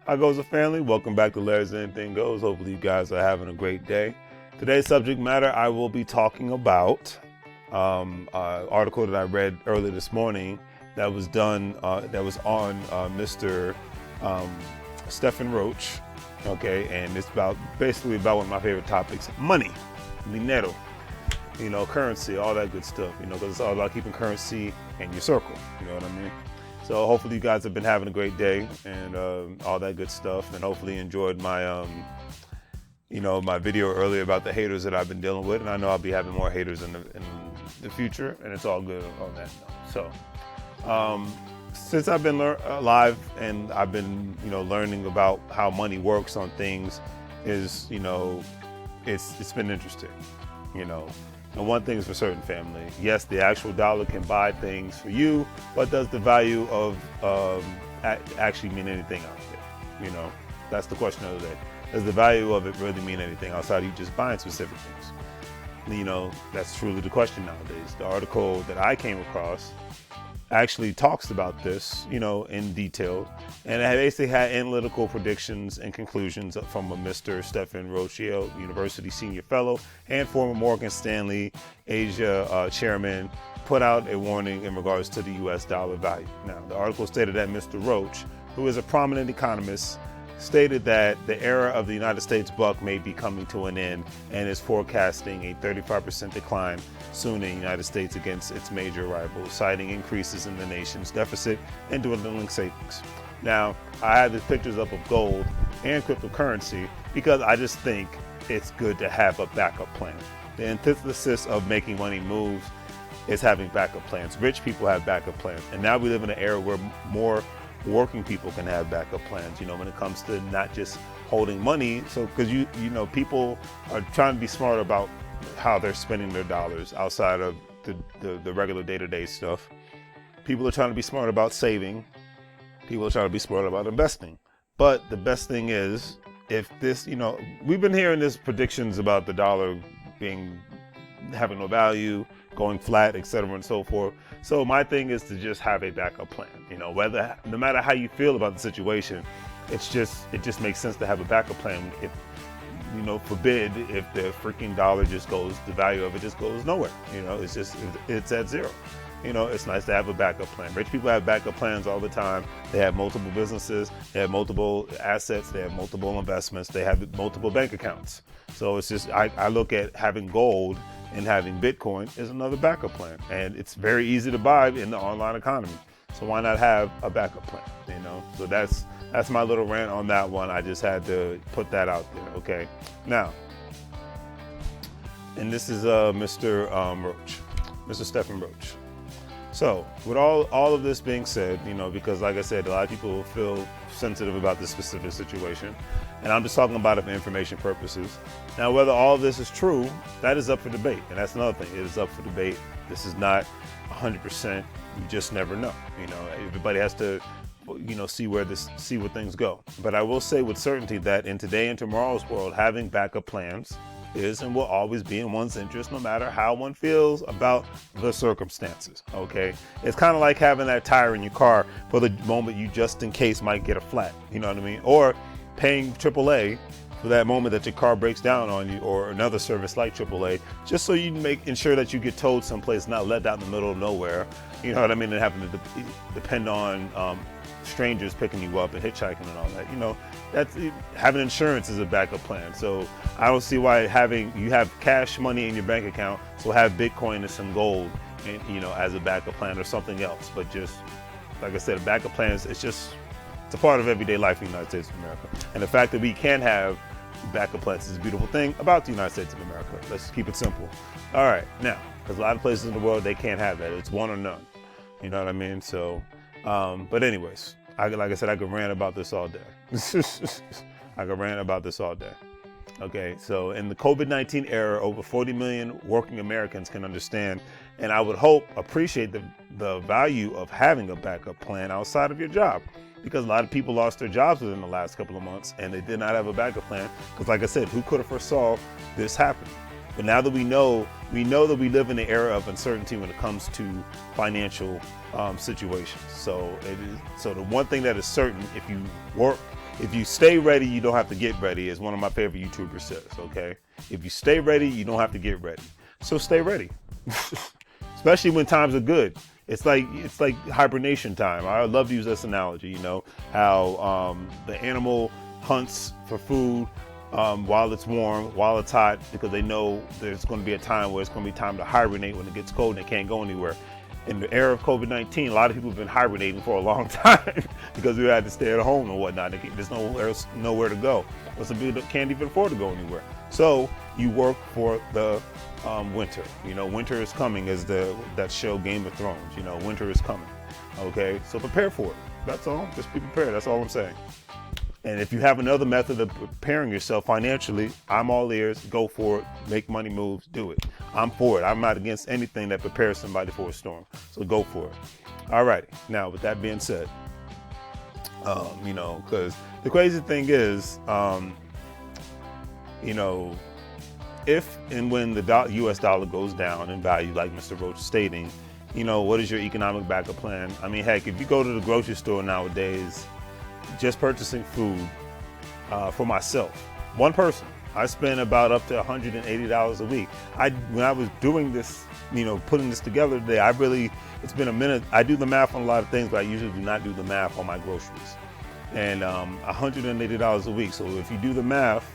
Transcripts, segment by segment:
How goes the family? Welcome back to Larry's Anything Goes. Hopefully you guys are having a great day. Today's subject matter, I will be talking about an article that I read earlier this morning that was done, that was on Mr. Stephen Roach. Okay, and it's basically about one of my favorite topics: money, dinero, currency, all that good stuff. Because it's all about keeping currency in your circle. You know what I mean? So hopefully you guys have been having a great day and all that good stuff, and hopefully you enjoyed my my video earlier about the haters that I've been dealing with, and I know I'll be having more haters in the future, and it's all good on that note. So since I've been alive and I've been learning about how money works on things, it's been interesting. And one thing is for certain, family: yes, the actual dollar can buy things for you, but does the value of actually mean anything out there? That's the question of the day. Does the value of it really mean anything outside of you just buying specific things? That's truly the question nowadays. The article that I came across actually talks about this, in detail, and it basically had analytical predictions and conclusions from a Mr. Stephen Roach, Yale University senior fellow and former Morgan Stanley Asia chairman, put out a warning in regards to the U.S. dollar value. Now, the article stated that Mr. Roach, who is a prominent economist, stated that the era of the United States buck may be coming to an end and is forecasting a 35% decline soon in the United States against its major rivals, citing increases in the nation's deficit and dwindling savings. Now, I have these pictures up of gold and cryptocurrency because I just think it's good to have a backup plan. The antithesis of making money moves is having backup plans. Rich people have backup plans, and now we live in an era where more working people can have backup plans, when it comes to not just holding money. So, because people are trying to be smart about how they're spending their dollars outside of the regular day-to-day stuff. People are trying to be smart about saving. People are trying to be smart about investing. But the best thing is, if this, we've been hearing this predictions about the dollar having no value, going flat, etc., and so forth. So my thing is to just have a backup plan. No matter how you feel about the situation, it just makes sense to have a backup plan. If forbid if the freaking dollar just goes, the value of it just goes nowhere. It's at zero. It's nice to have a backup plan. Rich people have backup plans all the time. They have multiple businesses, they have multiple assets, they have multiple investments, they have multiple bank accounts. So it's just, I look at having gold and having Bitcoin as another backup plan. And it's very easy to buy in the online economy. So why not have a backup plan? So that's my little rant on that one. I just had to put that out there. Okay. Now, and this is Mr. Roach, Mr. Stephen Roach. So with all of this being said, because like I said, a lot of people feel sensitive about this specific situation, and I'm just talking about it for information purposes. Now, whether all of this is true, that is up for debate, and that's another thing. It is up for debate. This is not 100%. You just never know. Everybody has to, see where things go. But I will say with certainty that in today and tomorrow's world, having backup plans is and will always be in one's interest, no matter how one feels about the circumstances. Okay, it's kind of like having that tire in your car for the moment you just in case might get a flat. You know what I mean? Or paying AAA for that moment that your car breaks down on you, or another service like AAA, just so you ensure that you get towed someplace, not left out in the middle of nowhere. You know what I mean? And having to depend on strangers picking you up and hitchhiking and all that. That's having insurance is a backup plan. So I don't see why you have cash money in your bank account, so have Bitcoin and some gold, and as a backup plan or something else. But just like I said, a backup plan it's a part of everyday life in the United States of America. And the fact that we can have backup plans is a beautiful thing about the United States of America. Let's keep it simple. All right, now, because a lot of places in the world they can't have that. It's one or none. You know what I mean? So, but anyways, like I said, I could rant about this all day. I could rant about this all day. Okay, so in the COVID-19 era, over 40 million working Americans can understand, and I would hope appreciate the value of having a backup plan outside of your job. Because a lot of people lost their jobs within the last couple of months and they did not have a backup plan. Because like I said, who could have foresaw this happening? But now that we know that we live in an era of uncertainty when it comes to financial situations. So the one thing that is certain, if if you stay ready, you don't have to get ready, as one of my favorite YouTubers says, okay? If you stay ready, you don't have to get ready. So stay ready, especially when times are good. It's like hibernation time. I love to use this analogy, you know, how the animal hunts for food while it's warm, while it's hot, because they know there's going to be a time where it's going to be time to hibernate when it gets cold and they can't go anywhere. In the era of COVID-19, a lot of people have been hibernating for a long time because we had to stay at home and whatnot. There's nowhere to go. But some people can't even afford to go anywhere. So you work for the winter. You know, winter is coming, as that show Game of Thrones. You know, winter is coming. Okay, so prepare for it. That's all. Just be prepared. That's all I'm saying. And if you have another method of preparing yourself financially, I'm all ears. Go for it. Make money moves. Do it. I'm for it. I'm not against anything that prepares somebody for a storm. So go for it. All right. Now, with that being said, you know, because the crazy thing is, you know, if and when the U.S. dollar goes down in value, like Mr. Roach is stating, you know, what is your economic backup plan? I mean, heck, if you go to the grocery store nowadays, just purchasing food for myself, one person, I spend about up to $180 a week. When I was doing this, you know, putting this together today, it's been a minute. I do the math on a lot of things, but I usually do not do the math on my groceries. And $180 a week. So if you do the math,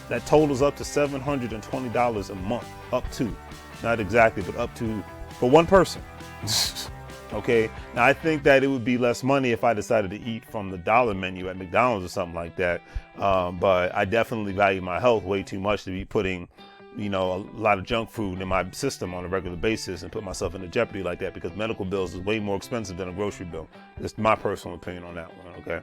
that totals up to $720 a month. Up to, not exactly, but up to, for one person. Okay, now I think that it would be less money if I decided to eat from the dollar menu at McDonald's or something like that. But I definitely value my health way too much to be putting, you know, a lot of junk food in my system on a regular basis and put myself into jeopardy like that, because medical bills is way more expensive than a grocery bill. That's my personal opinion on that one. Okay,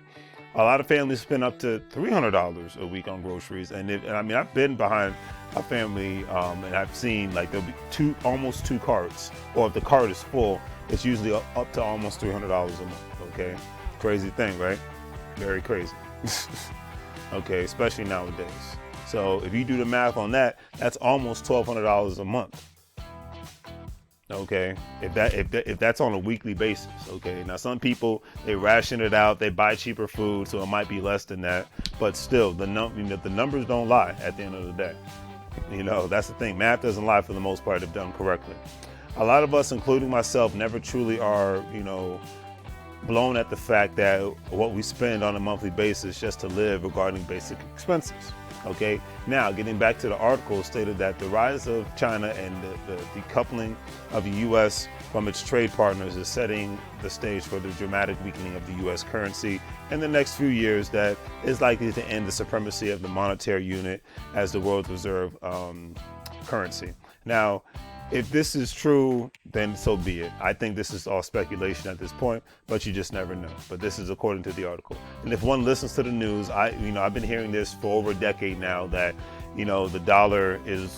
a lot of families spend up to $300 a week on groceries, and I mean, I've been behind a family and I've seen like there'll be almost two carts, or if the cart is full, it's usually up to almost $300 a month. Okay, crazy thing, right? Very crazy. Okay, especially nowadays. So if you do the math on that, that's almost $1,200 a month. Okay, if that's on a weekly basis. Okay, now some people, they ration it out, they buy cheaper food, so it might be less than that. But still, the numbers don't lie at the end of the day. You know, that's the thing. Math doesn't lie for the most part if done correctly. A lot of us, including myself, never truly are, you know, blown at the fact that what we spend on a monthly basis just to live regarding basic expenses. Okay, now getting back to the article, stated that the rise of China and the decoupling of the U.S. from its trade partners is setting the stage for the dramatic weakening of the U.S. currency in the next few years that is likely to end the supremacy of the monetary unit as the world's reserve currency. Now, if this is true, then so be it. I think this is all speculation at this point, but you just never know. But this is according to the article. And if one listens to the news, I've been hearing this for over a decade now, that, you know, the dollar is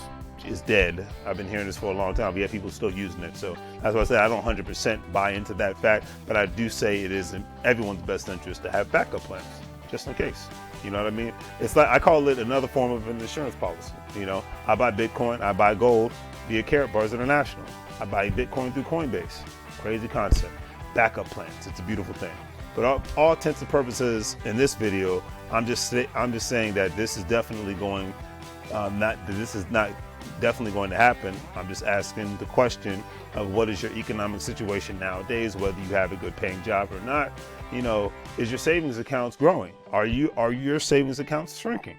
dead. I've been hearing this for a long time, but yet people still using it. So that's why I say I don't 100% buy into that fact, but I do say it is in everyone's best interest to have backup plans, just in case. You know what I mean? It's like, I call it another form of an insurance policy. You know, I buy Bitcoin, I buy gold via Carrot Bars International. I buy Bitcoin through Coinbase. Crazy concept. Backup plans. It's a beautiful thing. But all intents and purposes in this video, I'm just saying that this is definitely going, this is not definitely going to happen. I'm just asking the question of what is your economic situation nowadays, whether you have a good paying job or not. You know, is your savings accounts growing? Are your savings accounts shrinking?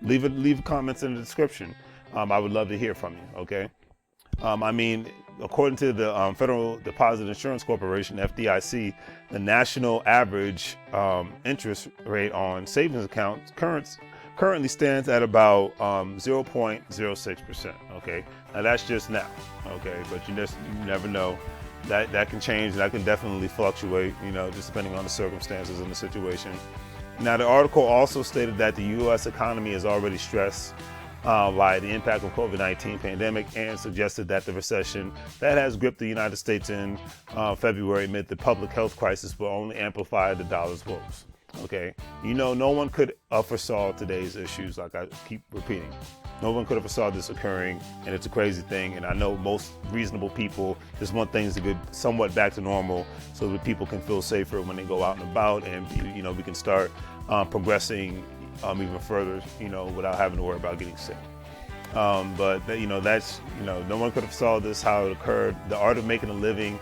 Leave comments in the description. I would love to hear from you. Okay. I mean, according to the Federal Deposit Insurance Corporation, FDIC, the national average interest rate on savings accounts currently stands at about 0.06%. Okay, now that's just now. Okay, but you never know. That can change. That can definitely fluctuate. You know, just depending on the circumstances and the situation. Now, the article also stated that the U.S. economy is already stressed by the impact of COVID-19 pandemic, and suggested that the recession that has gripped the United States in February amid the public health crisis will only amplify the dollar's woes. Okay, you know, no one could foresaw today's issues, like I keep repeating. No one could have foresaw this occurring, and it's a crazy thing. And I know most reasonable people just want things to get somewhat back to normal, so that people can feel safer when they go out and about, and we can start progressing even further, without having to worry about getting sick. But that's no one could have saw this, how it occurred. The art of making a living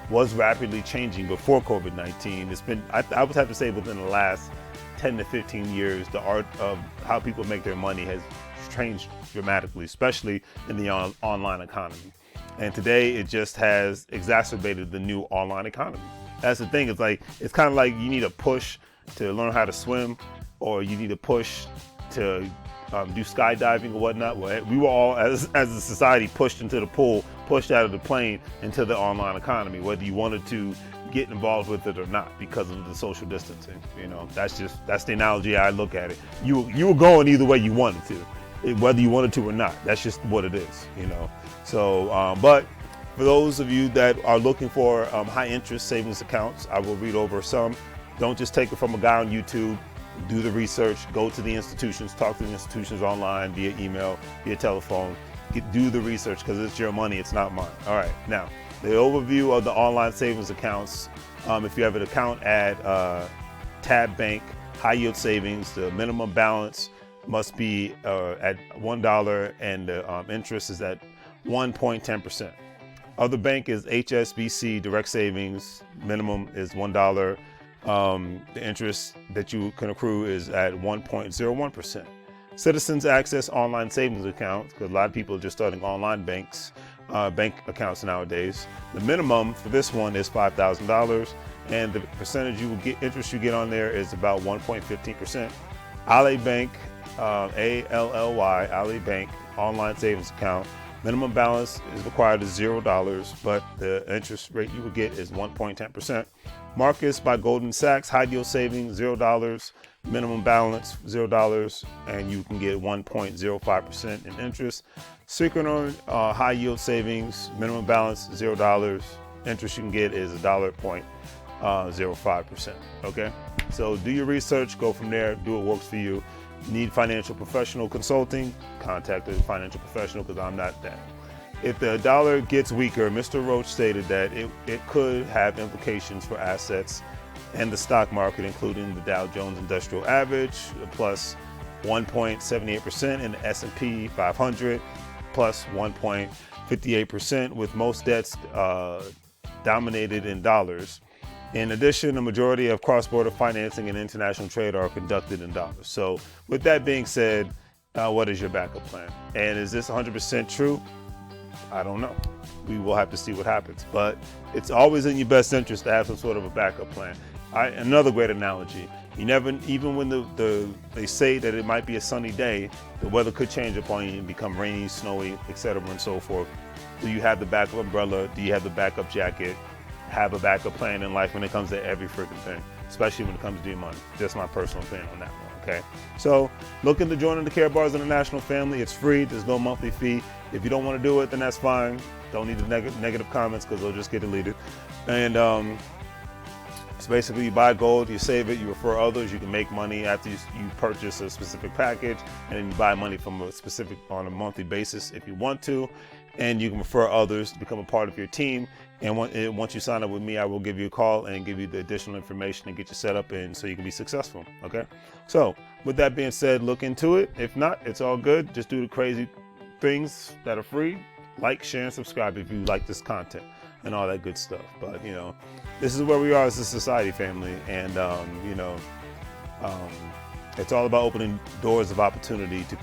was rapidly changing before COVID-19. It's been, I would have to say, within the last 10 to 15 years, the art of how people make their money has changed dramatically, especially in the online economy. And today it just has exacerbated the new online economy. That's the thing. It's kind of like you need a push to learn how to swim, or you need a push to do skydiving or whatnot. Well, we were all, as a society, pushed into the pool, pushed out of the plane into the online economy, whether you wanted to get involved with it or not, because of the social distancing. That's the analogy I look at it. You were going either way you wanted to, whether you wanted to or not. That's just what it is, So, but for those of you that are looking for high interest savings accounts, I will read over some. Don't just take it from a guy on YouTube. Do the research, go to the institutions, talk to the institutions online, via email, via telephone. Do the research, because it's your money, it's not mine. All right, now, the overview of the online savings accounts. If you have an account at Tab Bank, high yield savings, the minimum balance must be at $1, and the interest is at 1.10%. Other bank is HSBC Direct Savings, minimum is $1. The interest that you can accrue is at 1.01%. Citizens Access Online Savings Accounts, because a lot of people are just starting online bank accounts nowadays. The minimum for this one is $5,000, and the percentage interest you get on there is about 1.15%. Ally Bank, Ally Bank Online Savings Account. Minimum balance is required is $0, but the interest rate you will get is 1.10%. Marcus by Goldman Sachs, high yield savings, $0, minimum balance $0, and you can get 1.05% in interest. Synchrony, high yield savings, minimum balance $0, interest you can get is $1.05%. Okay, so do your research, go from there, do what works for you. Need financial professional consulting, contact a financial professional, because I'm not that. If the dollar gets weaker, Mr. Roach stated that it could have implications for assets and the stock market, including the Dow Jones Industrial Average, plus 1.78%, and the S&P 500, plus 1.58%, with most debts dominated in dollars. In addition, a majority of cross-border financing and international trade are conducted in dollars. So with that being said, what is your backup plan? And is this 100% true? I don't know. We will have to see what happens. But it's always in your best interest to have some sort of a backup plan. Another great analogy, even when they say that it might be a sunny day, the weather could change upon you and become rainy, snowy, etc. and so forth. Do you have the backup umbrella? Do you have the backup jacket? Have a backup plan in life when it comes to every freaking thing, especially when it comes to your money. Just my personal opinion on that one, okay? So look into joining the Care Bars International family. It's free. There's no monthly fee. If you don't want to do it, then that's fine. Don't need the negative comments, because they'll just get deleted. And so basically, you buy gold, you save it, you refer others, you can make money after you purchase a specific package, and then you buy money from a specific on a monthly basis if you want to, and you can refer others to become a part of your team. And once you sign up with me, I will give you a call and give you the additional information and get you set up, and so you can be successful. Okay. So with that being said, look into it. If not, it's all good. Just do the crazy things that are free. Like, share, and subscribe if you like this content and all that good stuff. But this is where we are as a society, family, and it's all about opening doors of opportunity to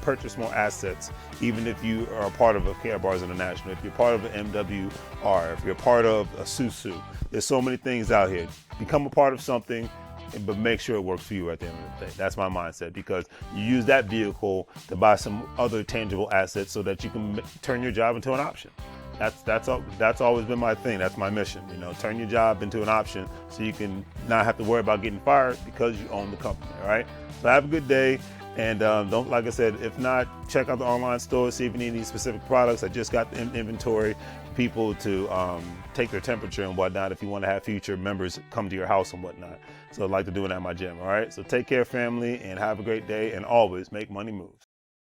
purchase more assets. Even if you are a part of a Care Bars International, if you're part of an MWR, if you're part of a SUSU, there's so many things out here. Become a part of something, but make sure it works for you at the end of the day. That's my mindset, because you use that vehicle to buy some other tangible assets so that you can turn your job into an option. That's always been my thing. That's my mission. Turn your job into an option so you can not have to worry about getting fired because you own the company. All right. So have a good day. And don't, like I said, if not, check out the online store, see if you need any specific products. I just got the inventory for people to take their temperature and whatnot if you want to have future members come to your house and whatnot. So I'd like to do it at my gym. All right. So take care, family, and have a great day. And always make money moves.